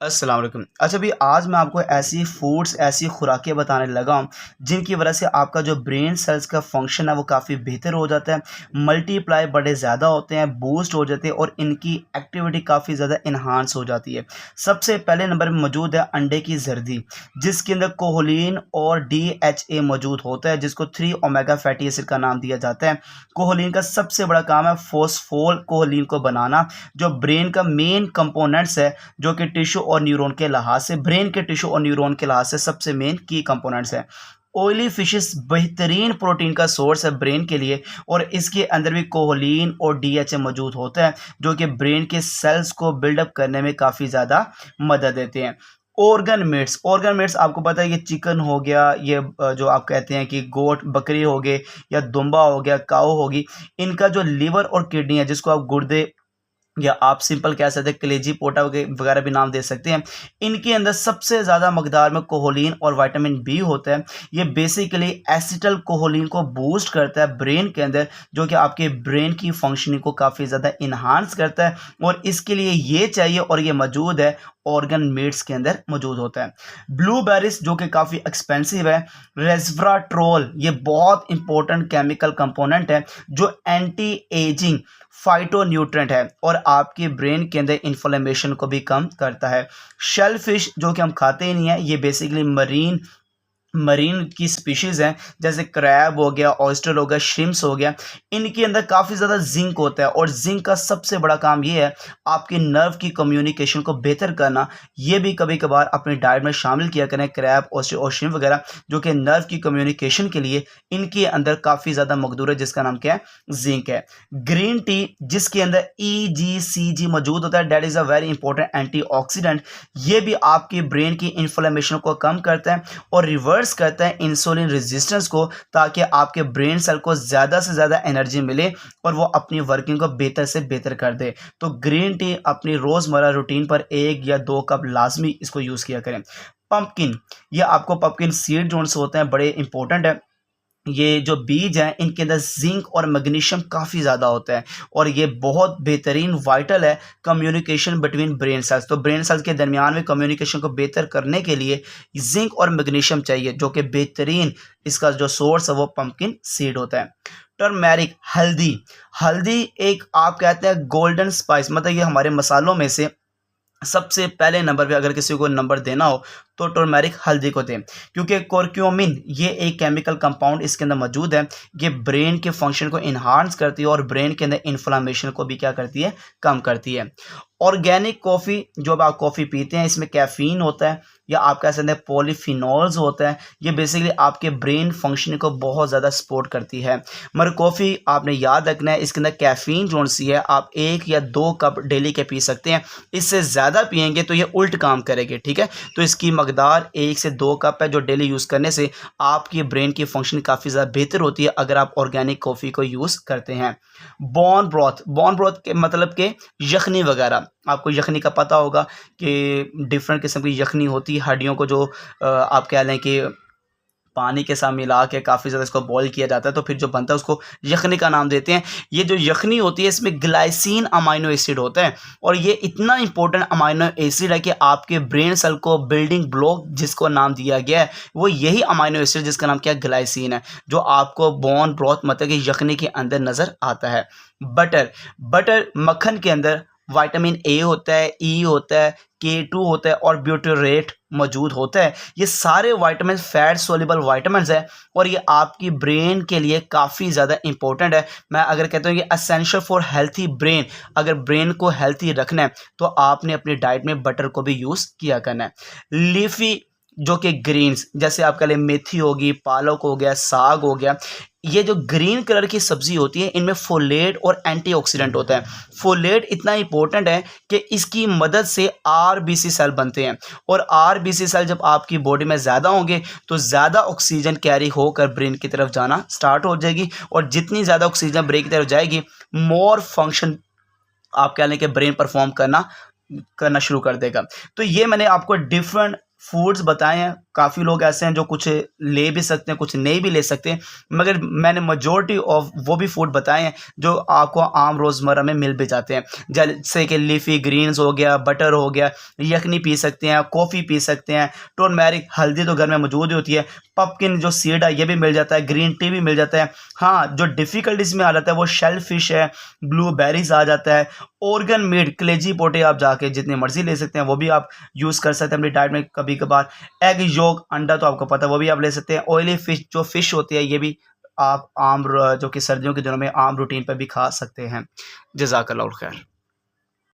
अस्सलाम वालेकुम। अच्छा भी आज मैं आपको ऐसी फूड्स, ऐसी खुराकें बताने लगा हूँ, जिनकी वजह से आपका जो ब्रेन सेल्स का फंक्शन है वो काफ़ी बेहतर हो जाता है, मल्टीप्लाई बड़े ज़्यादा होते हैं, बूस्ट हो जाते हैं और इनकी एक्टिविटी काफ़ी ज़्यादा एनहांस हो जाती है। सबसे पहले नंबर पे मौजूद है अंडे की ज़र्दी, जिसके अंदर कोलिन और DHA मौजूद होता है, जिसको 3 ओमेगा फैटी एसिड का नाम दिया जाता है। कोलिन का सबसे बड़ा काम है फॉस्फोल कोलिन को बनाना, जो ब्रेन का मेन कंपोनेंट्स है, जो कि टिश्यू और न्यूरॉन के लिहाज से ब्रेन के टिश्यू और न्यूरॉन के लिहाज से सबसे मेन की कंपोनेंट्स हैं। ऑयली फिशेस बेहतरीन प्रोटीन का सोर्स है ब्रेन के लिए और इसके अंदर भी कोलिन और DHA मौजूद होता है, जो कि ब्रेन के सेल्स को बिल्डअप करने में काफ़ी ज़्यादा मदद देते हैं। ऑर्गन मीट्स आपको पता है, ये चिकन हो गया, ये जो आप कहते हैं कि गोट बकरी हो गए या दुम्बा हो गया, काऊ होगी, इनका जो लिवर और किडनी है, जिसको आप गुर्दे या आप सिंपल कह सकते हैं कलेजी पोटा वगैरह भी नाम दे सकते हैं, इनके अंदर सबसे ज़्यादा मकदार में कोलिन और विटामिन बी होता है। ये बेसिकली एसिटल कोलिन को बूस्ट करता है ब्रेन के अंदर, जो कि आपके ब्रेन की फंक्शनिंग को काफ़ी ज़्यादा इन्हांस करता है और इसके लिए ये चाहिए और ये मौजूद है, ऑर्गन मीट्स के अंदर मौजूद होता है। ब्लूबेरीज जो कि काफ़ी एक्सपेंसिव है, रेस्वराट्रोल ये बहुत इंपॉर्टेंट केमिकल कंपोनेंट है, जो एंटी एजिंग फाइटोन्यूट्रेंट है और आपके ब्रेन के अंदर इन्फ्लेमेशन को भी कम करता है। शेलफिश जो कि हम खाते ही नहीं है, ये बेसिकली मरीन मरीन की स्पीशीज़ हैं, जैसे क्रैब हो गया, ऑयस्टर हो गया, श्रिम्प्स हो गया। इनके अंदर काफ़ी ज़्यादा जिंक होता है और जिंक का सबसे बड़ा काम ये है आपके नर्व की कम्युनिकेशन को बेहतर करना। ये भी कभी कभार अपनी डाइट में शामिल किया करें, क्रैब ऑयस्टर और श्रिम्प वगैरह, जो कि नर्व की कम्युनिकेशन के लिए इनके अंदर काफ़ी ज़्यादा मकदूर है, जिसका नाम क्या है, जिंक है। ग्रीन टी जिसके अंदर EGCG मौजूद होता है, that is a very important antioxidant. ये भी आपकी ब्रेन की इन्फ्लेमेशन को कम करता है और रिवर्स करता है इंसुलिन रेजिस्टेंस को, ताकि आपके ब्रेन सेल को ज़्यादा से ज़्यादा एनर्जी मिले और वो अपनी वर्किंग को बेहतर से बेहतर कर दे। तो ग्रीन टी अपनी रोज़मर्रा रूटीन पर 1 या 2 कप लाजमी इसको यूज़ किया करें। पंपकिन, ये आपको पंपकिन सीड जोन से होते हैं, बड़े इंपॉर्टेंट है। ये जो बीज हैं इनके अंदर जिंक और मैग्नीशियम काफ़ी ज़्यादा होता है और ये बहुत बेहतरीन वाइटल है कम्युनिकेशन बिटवीन ब्रेन सेल्स। तो ब्रेन सेल्स के दरमियान में कम्युनिकेशन को बेहतर करने के लिए जिंक और मैग्नीशियम चाहिए, जो कि बेहतरीन इसका जो सोर्स है वो पंपकिन सीड होता है। टर्मेरिक, हल्दी, हल्दी एक आप कहते हैं गोल्डन स्पाइस, मतलब ये हमारे मसालों में से सबसे पहले नंबर पे अगर किसी को नंबर देना हो तो टर्मेरिक हल्दी को दें, क्योंकि कोरक्यूमिन ये एक केमिकल कंपाउंड इसके अंदर मौजूद है। ये ब्रेन के फंक्शन को इन्हांस करती है और ब्रेन के अंदर इन्फ्लामेशन को भी क्या करती है, कम करती है। ऑर्गेनिक कॉफ़ी, जो आप कॉफ़ी पीते हैं, इसमें कैफ़ीन होता है या आप कह सकते हैं पॉलीफिनॉल्स होता है। ये बेसिकली आपके ब्रेन फंक्शनिंग को बहुत ज़्यादा सपोर्ट करती है। मगर कॉफ़ी आपने याद रखना है, इसके अंदर कैफ़ीन जो सी है, आप 1 या 2 कप डेली के पी सकते हैं। इससे ज़्यादा पियेंगे तो ये उल्ट काम करेगी, ठीक है। तो इसकी मकदार 1 से 2 कप है, जो डेली यूज़ करने से आपकी ब्रेन की फंक्शन काफ़ी ज़्यादा बेहतर होती है अगर आप ऑर्गेनिक कॉफ़ी को यूज़ करते हैं। बोन ब्रॉथ के मतलब के यखनी वगैरह, आपको यखनी का पता होगा कि डिफरेंट किस्म की यखनी होती है, हड्डियों को जो आप कह लें कि पानी के साथ मिला के काफ़ी ज़्यादा इसको बॉईल किया जाता है, तो फिर जो बनता है उसको यखनी का नाम देते हैं। ये जो यखनी होती है इसमें ग्लाइसिन अमाइनो एसिड होता है और ये इतना इंपॉर्टेंट अमाइनो एसिड है कि आपके ब्रेन सेल को बिल्डिंग ब्लॉक जिसको नाम दिया गया है वो यही अमाइनो एसिड जिसका नाम क्या है, ग्लाइसिन है, जो आपको बोन ब्रॉथ मतलब कि यखनी के अंदर नज़र आता है। बटर मक्खन के अंदर विटामिन ए होता है, ई होता है, K2 होता है और ब्यूटरेट मौजूद होता है। ये सारे विटामिन फैट सोल्यूबल विटामिन्स है और ये आपकी ब्रेन के लिए काफ़ी ज़्यादा इंपॉर्टेंट है। मैं अगर कहता हूँ कि एसेंशियल फॉर हेल्थी ब्रेन, अगर ब्रेन को हेल्थी रखना है तो आपने अपनी डाइट में बटर को भी यूज़ किया करना है। लीफी जो कि ग्रीन्स, जैसे आपके लिए मेथी होगी, पालक हो गया, साग हो गया, ये जो ग्रीन कलर की सब्जी होती है इनमें फोलेट और एंटीऑक्सीडेंट होता है। फोलेट इतना इंपॉर्टेंट है कि इसकी मदद से आरबीसी सेल बनते हैं और आरबीसी सेल जब आपकी बॉडी में ज़्यादा होंगे तो ज़्यादा ऑक्सीजन कैरी होकर ब्रेन की तरफ जाना स्टार्ट हो जाएगी और जितनी ज़्यादा ऑक्सीजन ब्रेन की तरफ जाएगी, मोर फंक्शन आप कह लें कि ब्रेन परफॉर्म करना शुरू कर देगा। तो ये मैंने आपको डिफरेंट फूड्स बताए हैं, काफ़ी लोग ऐसे हैं जो कुछ ले भी सकते हैं, कुछ नहीं भी ले सकते, मगर मैंने मेजॉरिटी ऑफ वो भी फूड बताए हैं जो आपको आम रोज़मर्रा में मिल भी जाते हैं। जैसे कि लीफ़ी ग्रीन्स हो गया, बटर हो गया, यखनी पी सकते हैं, कॉफ़ी पी सकते हैं, टर्मरिक हल्दी तो घर में मौजूद ही होती है, पम्पकिन जो सीड है ये भी मिल जाता है, ग्रीन टी भी मिल जाता है। हाँ, जो डिफ़िकल्ट इसमें आ जाता है वो शेल फिश है, ब्लूबेरीज़ आ जाता है, ऑर्गन मीट, कलेजी पोटे आप जाके जितने मर्ज़ी ले सकते हैं, वो भी आप यूज़ कर सकते हैं अपनी डाइट में कभी-कभार। एग योक, अंडा तो आपको पता है वो भी आप ले सकते हैं। ऑयली फ़िश जो फ़िश होती है ये भी आप आम र जो कि सर्दियों के दिनों में आम रूटीन पे भी खा सकते हैं। जज़ाकल्लाह खैर।